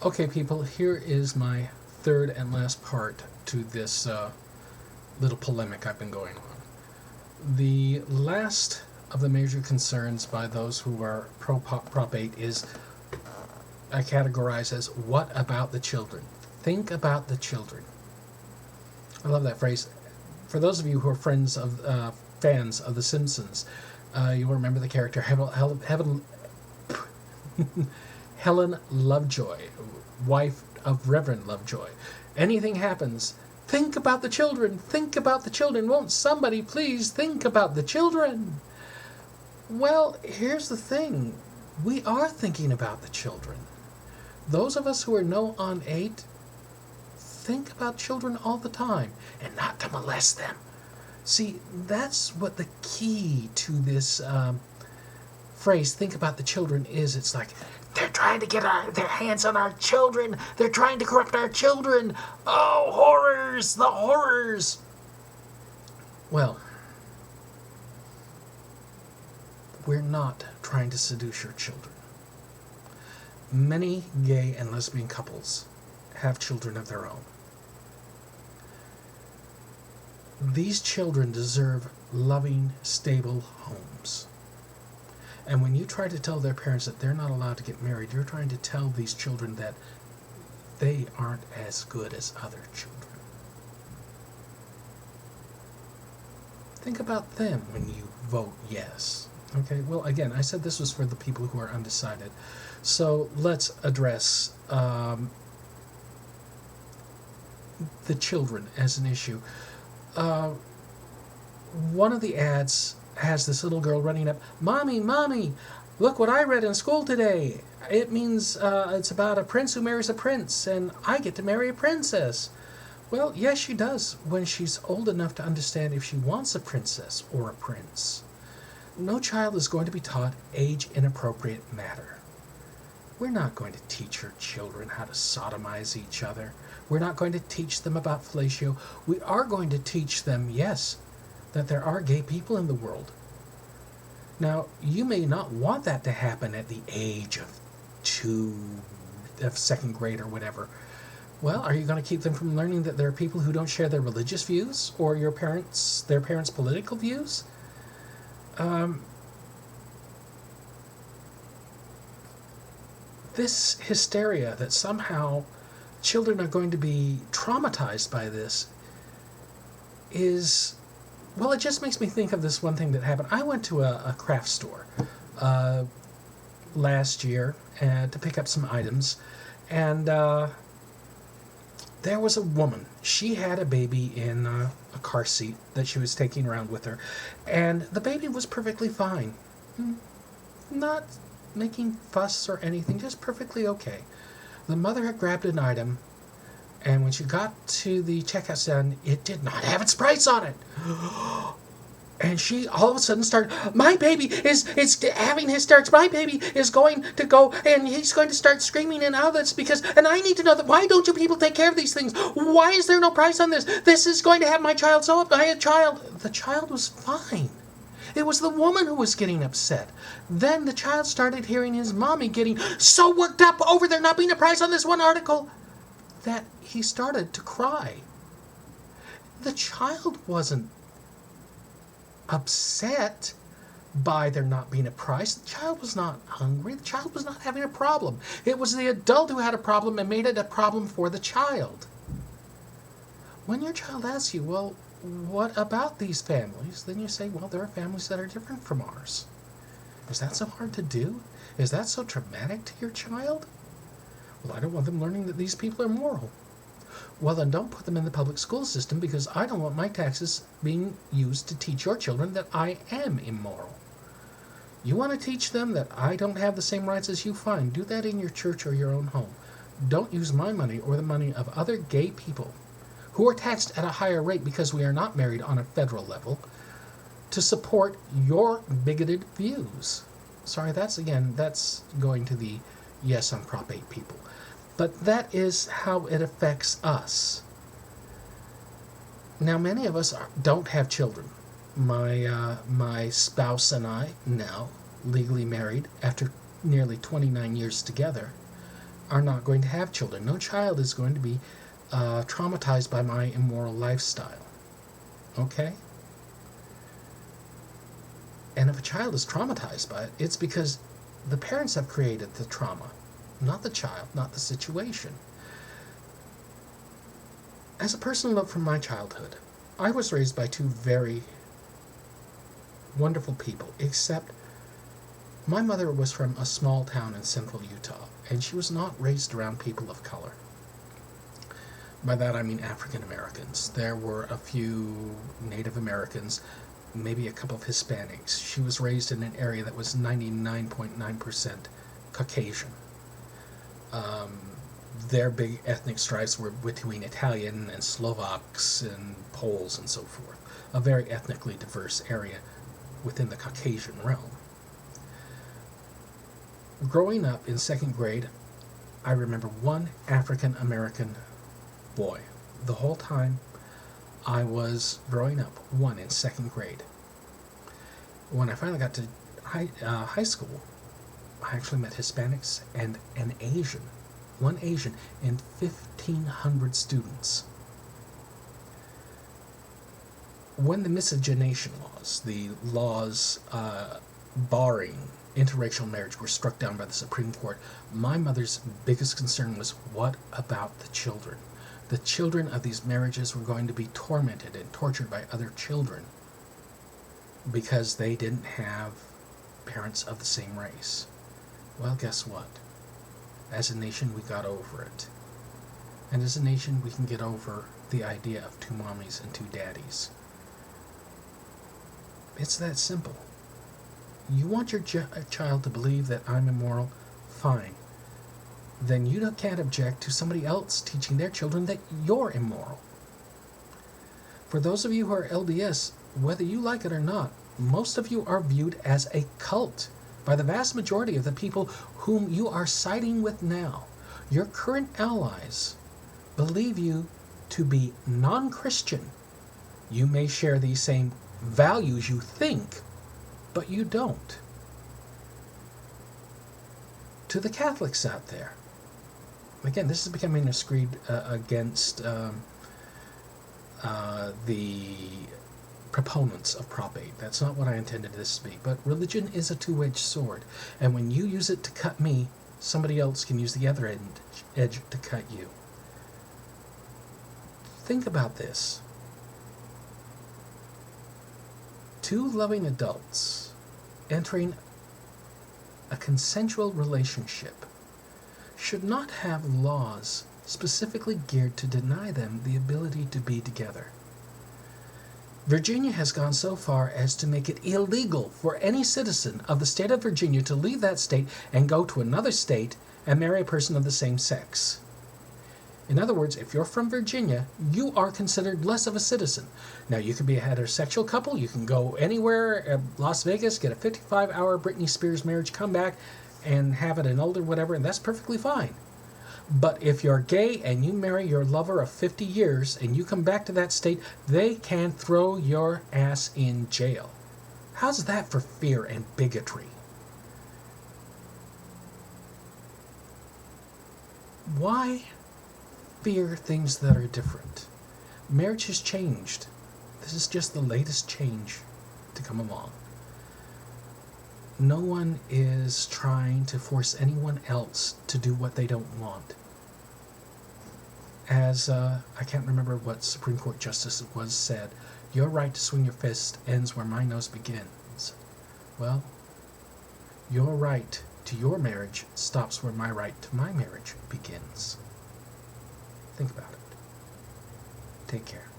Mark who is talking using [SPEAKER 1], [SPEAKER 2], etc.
[SPEAKER 1] Okay, people, here is my third and last part to this little polemic I've been going on. The last of the major concerns by those who are pro Prop 8 is I categorize as what about the children? Think about the children. I love that phrase. For those of you who are fans of The Simpsons, you'll remember the character Helen Lovejoy, wife of Reverend Lovejoy. Anything happens, think about the children. Think about the children. Won't somebody please think about the children? Well, here's the thing. We are thinking about the children. Those of us who are no on 8 think about children all the time, and not to molest them. See, that's what the key to this phrase, think about the children, is. It's like, they're trying to get their hands on our children. They're trying to corrupt our children. Oh, horrors, the horrors. Well, we're not trying to seduce your children. Many gay and lesbian couples have children of their own. These children deserve loving, stable homes. And when you try to tell their parents that they're not allowed to get married, you're trying to tell these children that they aren't as good as other children. Think about them when you vote yes. Okay, well, again, I said this was for the people who are undecided. So let's address the children as an issue. One of the ads has this little girl running up, Mommy, Mommy, look what I read in school today. It means it's about a prince who marries a prince, and I get to marry a princess. Well, yes, she does, when she's old enough to understand if she wants a princess or a prince. No child is going to be taught age-inappropriate matter. We're not going to teach our children how to sodomize each other. We're not going to teach them about fellatio. We are going to teach them, yes, that there are gay people in the world. Now, you may not want that to happen at the age of 2nd grade or whatever. Well, are you going to keep them from learning that there are people who don't share their religious views or their parents' political views? This hysteria that somehow children are going to be traumatized by this is, well, it just makes me think of this one thing that happened. I went to a craft store last year to pick up some items, and there was a woman. She had a baby in a car seat that she was taking around with her, and the baby was perfectly fine. Not making fuss or anything, just perfectly okay. The mother had grabbed an item, and when she got to the checkout stand, it did not have its price on it. And she all of a sudden started, my baby is having hysterics. My baby is going to go, and he's going to start screaming and all this because, and I need to know that, why don't you people take care of these things? Why is there no price on this? This is going to have my child so up. The child was fine. It was the woman who was getting upset. Then the child started hearing his mommy getting so worked up over there not being a price on this one article that he started to cry. The child wasn't upset by there not being a price. The child was not hungry. The child was not having a problem. It was the adult who had a problem and made it a problem for the child. When your child asks you, well, what about these families? Then you say, well, there are families that are different from ours. Is that so hard to do? Is that so traumatic to your child? Well, I don't want them learning that these people are moral. Well, then don't put them in the public school system, because I don't want my taxes being used to teach your children that I am immoral. You want to teach them that I don't have the same rights as you? Fine, do that in your church or your own home. Don't use my money or the money of other gay people who are taxed at a higher rate because we are not married on a federal level to support your bigoted views. Sorry, that's going to the yes on Prop 8 people. But that is how it affects us. Now, many of us don't have children. My spouse and I, now legally married after nearly 29 years together, are not going to have children. No child is going to be traumatized by my immoral lifestyle. Okay? And if a child is traumatized by it, it's because the parents have created the trauma, not the child, not the situation. As a personal note from my childhood, I was raised by two very wonderful people, except my mother was from a small town in central Utah, and she was not raised around people of color. By that I mean African Americans. There were a few Native Americans, maybe a couple of Hispanics. She was raised in an area that was 99.9% Caucasian. Their big ethnic strifes were between Italian and Slovaks and Poles and so forth. A very ethnically diverse area within the Caucasian realm. Growing up in second grade, I remember one African American boy. The whole time I was growing up, one in second grade. When I finally got to high school, I actually met Hispanics and an Asian. One Asian in 1,500 students. When the miscegenation laws, the laws barring interracial marriage, were struck down by the Supreme Court, my mother's biggest concern was, what about the children? The children of these marriages were going to be tormented and tortured by other children because they didn't have parents of the same race. Well, guess what? As a nation, we got over it. And as a nation, we can get over the idea of two mommies and two daddies. It's that simple. You want your child to believe that I'm immoral? Fine. Then you can't object to somebody else teaching their children that you're immoral. For those of you who are LDS, whether you like it or not, most of you are viewed as a cult by the vast majority of the people whom you are siding with now. Your current allies believe you to be non-Christian. You may share these same values, you think, but you don't. To the Catholics out there, again, this is becoming a screed against the proponents of Prop 8. That's not what I intended this to be. But religion is a two-edged sword. And when you use it to cut me, somebody else can use the other edge to cut you. Think about this. Two loving adults entering a consensual relationship should not have laws specifically geared to deny them the ability to be together. Virginia has gone so far as to make it illegal for any citizen of the state of Virginia to leave that state and go to another state and marry a person of the same sex. In other words, if you're from Virginia, you are considered less of a citizen. Now, you can be a heterosexual couple, you can go anywhere, Las Vegas, get a 55-hour Britney Spears marriage, come back and have it annulled or whatever, and that's perfectly fine. But if you're gay and you marry your lover of 50 years and you come back to that state, they can throw your ass in jail. How's that for fear and bigotry? Why fear things that are different? Marriage has changed. This is just the latest change to come along. No one is trying to force anyone else to do what they don't want. As, I can't remember what Supreme Court Justice it was said, your right to swing your fist ends where my nose begins. Well, your right to your marriage stops where my right to my marriage begins. Think about it. Take care.